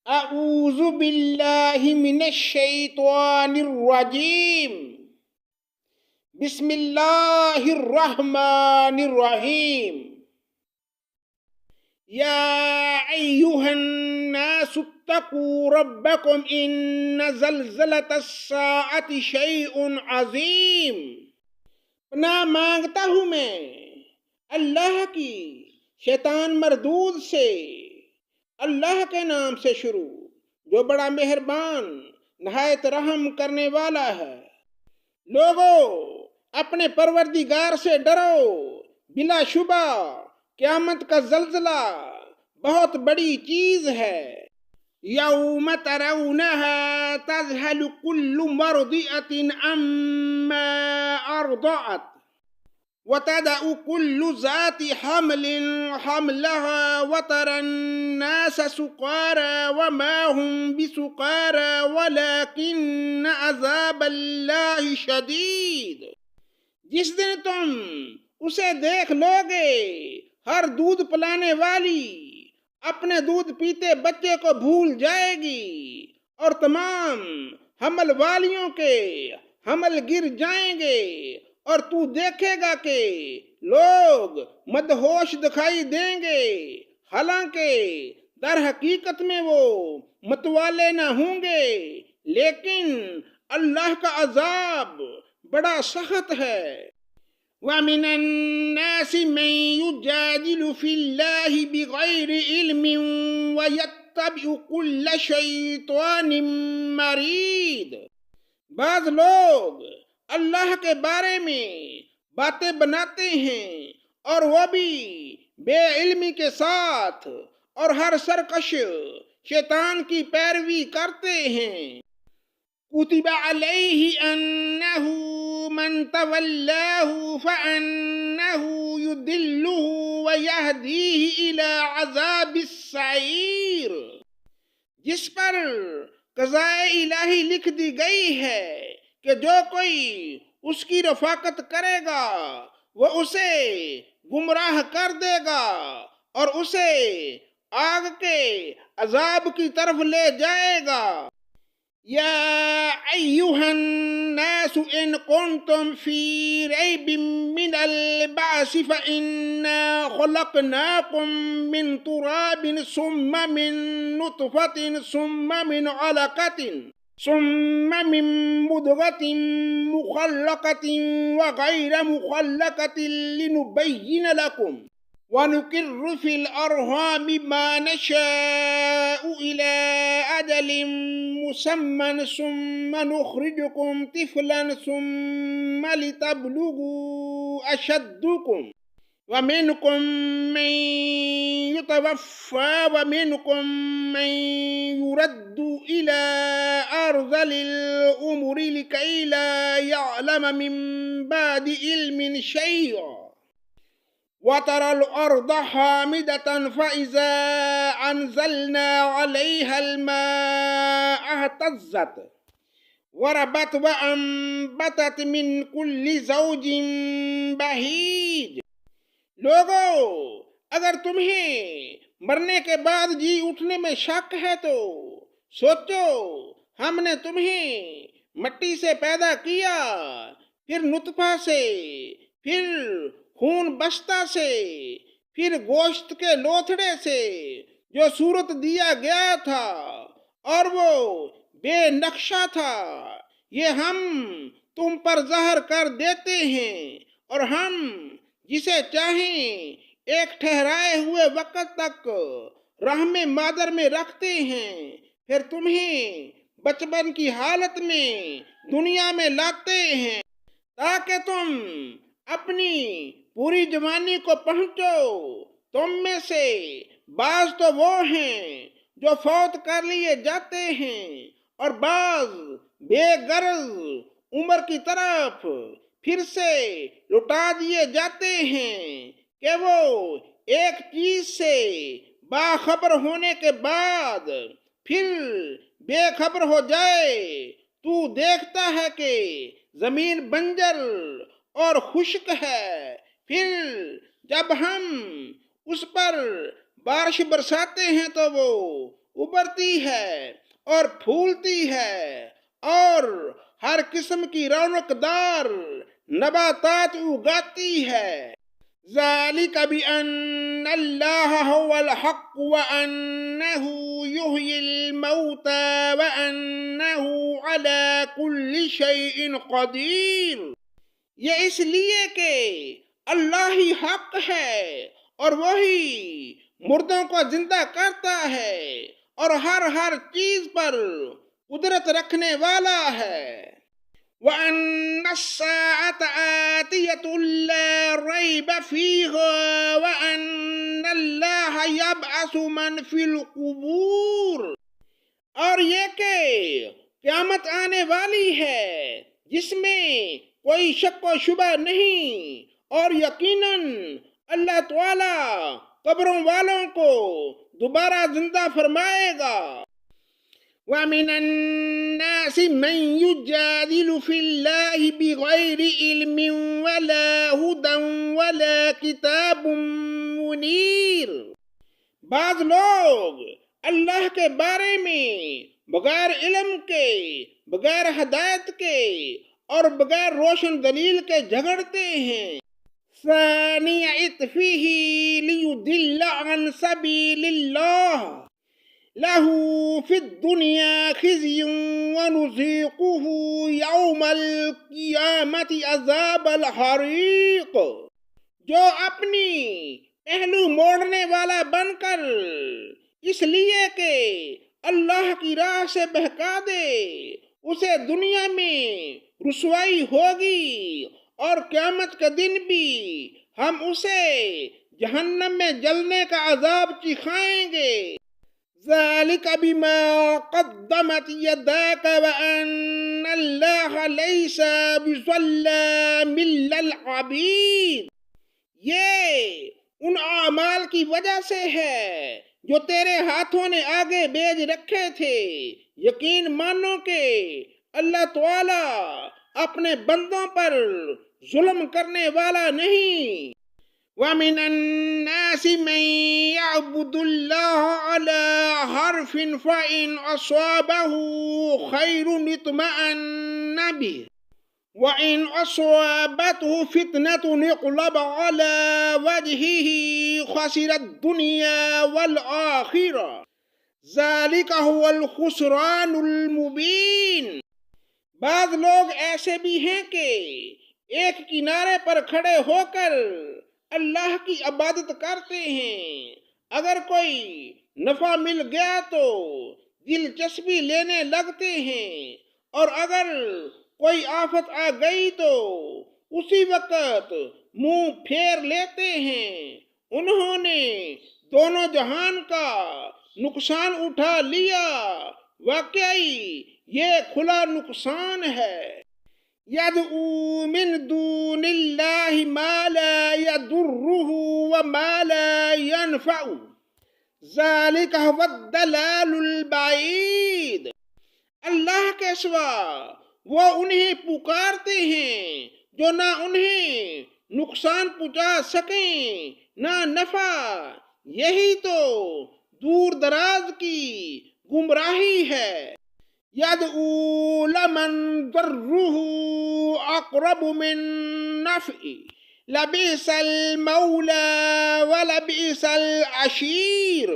اعوذ باللہ من الشیطان الرجیم بسم اللہ الرحمن الرحیم یا ایہا الناس اتقوا ربکم ان زلزلۃ الساعۃ شیء عظیم۔ پناہ مانگتا ہوں میں اللہ کی شیطان مردود سے، اللہ کے نام سے شروع جو بڑا مہربان نہایت رحم کرنے والا ہے۔ لوگو اپنے پروردگار سے ڈرو، بلا شبہ قیامت کا زلزلہ بہت بڑی چیز ہے۔ یوم ترونها تذہل کل مرضعة عما ارضعت وتدع كل ذات حمل حملها وترى الناس سكارى وما هم بسكارى ولكن عذاب الله شدید۔ جس دن تم اسے دیکھ لو گے، ہر دودھ پلانے والی اپنے دودھ پیتے بچے کو بھول جائے گی، اور تمام حمل والیوں کے حمل گر جائیں گے، اور تو دیکھے گا کہ لوگ مدہوش دکھائی دیں گے، حالانکہ در حقیقت میں وہ متوالے نہ ہوں گے، لیکن اللہ کا عذاب بڑا سخت ہے۔ وَمِنَ النَّاسِ مَن يُجَادِلُ فِي اللَّهِ بِغَيْرِ عِلْمٍ وَيَتَّبِعُ كُلَّ شَيْطَانٍ مَّرِيدٍ۔ بعض لوگ اللہ کے بارے میں باتیں بناتے ہیں، اور وہ بھی بے علمی کے ساتھ، اور ہر سرکش شیطان کی پیروی کرتے ہیں۔ کتب علیہ انہ من تولاہ فانہ یضلہ ویہدیہ الی عذاب السعیر۔ جس پر قضائے الہی لکھ دی گئی ہے کہ جو کوئی اس کی رفاقت کرے گا وہ اسے گمراہ کر دے گا اور اسے آگ کے عذاب کی طرف لے جائے گا۔ یا ایہا الناس ان کنتم فی ریب من البعث فإنا خلقناکم من تراب ثم من نطفۃ ثم من علقۃ ثم من مضغۃ مخلقۃ وغیر مخلقۃ لنبین لکم وَنُقِرُّ فِي الْأَرْحَامِ مَا نَشَاءُ إِلَىٰ أَجَلٍ مُّسَمًّى ثُمَّ نُخْرِجُكُمْ طِفْلًا ثُمَّ لِتَبْلُغُوا أَشُدَّكُمْ وَمِنكُم مَّن يُتَوَفَّىٰ وَمِنكُم مَّن يُرَدُّ إِلَىٰ أَرْذَلِ الْأُمُرِ لِكَيْ لَا يَعْلَمَ مِن بَعْدِ عِلْمٍ شَيْئًا وَتَرَى الْأَرْضَ حَامِدَةً فَإِذَا أَنزَلْنَا عَلَيْهَا الْمَاءَ اهْتَزَّتْ وَرَبَتْ وَأَنبَتَتْ مِن كُلِّ زَوْجٍ بَهِيجٍ۔ لوگو اگر تمہیں مرنے کے بعد جی اٹھنے میں شک ہے تو سوچو، ہم نے تمہیں مٹی سے پیدا کیا، پھر نطفہ سے، پھر خون بستہ سے، پھر گوشت کے لوتھڑے سے جو صورت دیا گیا تھا، اور وہ بے نقشہ تھا۔ یہ ہم تم پر ظاہر کر دیتے ہیں، اور ہم جسے چاہیں ایک ٹھہرائے ہوئے وقت تک رحم مادر میں رکھتے ہیں، پھر تمہیں بچپن کی حالت میں دنیا میں لاتے ہیں تاکہ تم اپنی پوری جوانی کو پہنچو۔ تم میں سے بعض تو وہ ہیں جو فوت کر لیے جاتے ہیں، اور بعض بے غرض عمر کی طرف پھر سے لٹا دیے جاتے ہیں کہ وہ ایک چیز سے باخبر ہونے کے بعد پھر بے خبر ہو جائے۔ تو دیکھتا ہے کہ زمین بنجر اور خشک ہے، پھر جب ہم اس پر بارش برساتے ہیں تو وہ ابھرتی ہے اور پھولتی ہے اور ہر قسم کی رونق دار نباتات اگاتی ہے۔ ذالک بأن اللہ هو الحق وأنہ یحیی الموتى وأنہ علی کل شیء قدیر۔ یہ اس لیے کہ اللہ ہی حق ہے اور وہی مردوں کو زندہ کرتا ہے اور ہر چیز پر قدرت رکھنے والا ہے۔ وَأَنَّ السَّاعَةَ آتِيَةٌ لَا رَيْبَ فِيهَا وَأَنَّ اللَّهَ يَبْعَثُ مَنْ فِي الْقُبُورِ۔ اور یہ کہ قیامت آنے والی ہے جس میں کوئی شک و شبہ نہیں، اور یقیناً اللہ تعالی قبروں والوں کو دوبارہ زندہ فرمائے گا۔ وَمِنَ النَّاسِ مَن يُجَادِلُ فِي اللَّهِ بِغَيْرِ عِلْمٍ وَلَا هُدًى وَلَا كِتَابٌ مُنِيرٌ۔ بعض لوگ اللہ کے بارے میں بغیر علم کے، بغیر ہدایت کے اور بغیر روشن دلیل کے جھگڑتے ہیں۔ ثَانِيَ عِطْفِهِ لِيُضِلَّ عَنْ سَبِيلِ اللَّهِ لَهُ فِي الدُّنْيَا خِزْيٌ وَنُذِيقُهُ يَوْمَ الْقِيَامَةِ عَذَابَ الْحَرِيقِ۔ جو اپنی پہلو موڑنے والا بن کر اس لیے کہ اللہ کی راہ سے بہکا دے، اسے دنیا میں رسوائی ہوگی اور قیامت کے دن بھی ہم اسے جہنم میں جلنے کا عذاب چکھائیں گے۔ ذَلِكَ بِمَا قَدَّمَتْ يَدَاكَ وَأَنَّ اللَّهَ لَيْسَ بِظَلَّامٍ لِّلْعَبِيدِ۔ یہ ان اعمال کی وجہ سے ہے جو تیرے ہاتھوں نے آگے بھیج رکھے تھے۔ یقین مانو کہ اللہ تعالی اپنے بندوں پر ظلم کرنے والا نہیں۔ وَمِنَ النَّاسِ مَن يَعْبُدُ اللَّهَ عَلَى حَرْفٍ فَإِنْ أَصَابَهُ خَيْرٌ اطْمَأَنَّ بِهِ وَإِنْ أَصَابَتْهُ فِتْنَةٌ انقلب عَلَى وَجْهِهِ خَسِرَ الدُّنْيَا وَالْآخِرَةَ ذَلِكَ هُوَ الْخُسْرَانُ الْمُبِينُ۔ بعض لوگ ایسے بھی ہیں کہ ایک کنارے پر کھڑے ہو کر اللہ کی عبادت کرتے ہیں، اگر کوئی نفع مل گیا تو دلچسپی لینے لگتے ہیں، اور اگر کوئی آفت آ گئی تو اسی وقت منہ پھیر لیتے ہیں۔ انہوں نے دونوں جہان کا نقصان اٹھا لیا، واقعی یہ کھلا نقصان ہے۔ يَدْعُو مِن دُونِ اللَّهِ مَا لَا يَضُرُّهُ وَمَا لَا يَنفَعُهُ ذَلِكَ هُوَ الضَّلَالُ الْبَعِيدُ۔ اللہ کے سوا وہ انہیں پکارتے ہیں جو نہ انہیں نقصان پہنچا سکیں نہ نفع، یہی تو دور دراز کی گمراہی ہے۔ يَدْعُو لَمَن ضَرُّهُ أَقْرَبُ مِن نَّفْعِهِ لَبِئْسَ الْمَوْلَىٰ وَلَبِئْسَ الْعَشِيرُ۔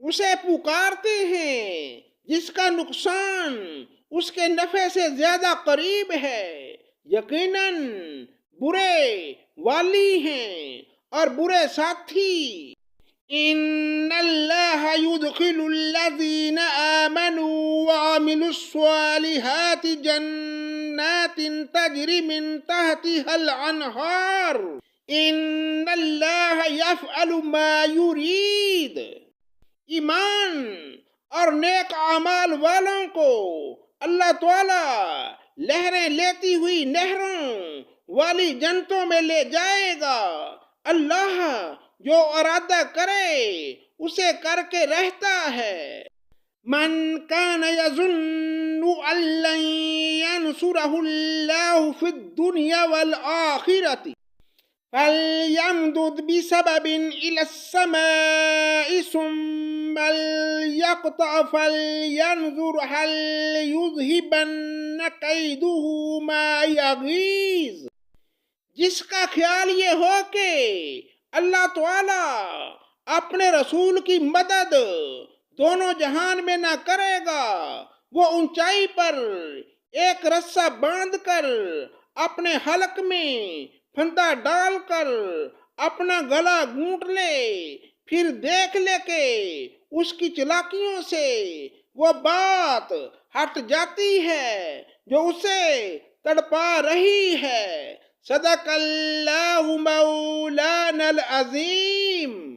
اسے پکارتے ہیں جس کا نقصان اس کے نفع سے زیادہ قریب ہے، یقیناً برے والی ہیں اور برے ساتھی۔ إِنَّ اللَّهَ يُدْخِلُ الَّذِينَ آمَنُوا وَعَمِلُوا الصَّالِحَاتِ جَنَّاتٍ تَجْرِي مِن تَحْتِهَا الْأَنْهَارُ إِنَّ اللَّهَ يَفْعَلُ مَا يُرِيدُ۔ ایمان اور نیک اعمال والوں کو اللہ تعالی لہریں لیتی ہوئی نہروں والی جنتوں میں لے جائے گا۔ اللہ جو ارادہ کرے اسے کر کے رہتا ہے۔ من كان يظن أن لن ينصره الله في الدنيا والآخرة فليمدد بسبب إلى السماء ثم فليقطع فلينظر هل يذهبن كيده ما يغيظ. جس کا خیال یہ ہو کہ اللہ تعالی اپنے رسول کی مدد دونوں جہان میں نہ کرے گا، وہ اونچائی پر ایک رسہ باندھ کر اپنے حلق میں پھندا ڈال کر اپنا گلا گھونٹ لے، پھر دیکھ لے کہ اس کی چلاکیوں سے وہ بات ہٹ جاتی ہے جو اسے تڑپا رہی ہے۔ صدق اللہ مولانا العظیم۔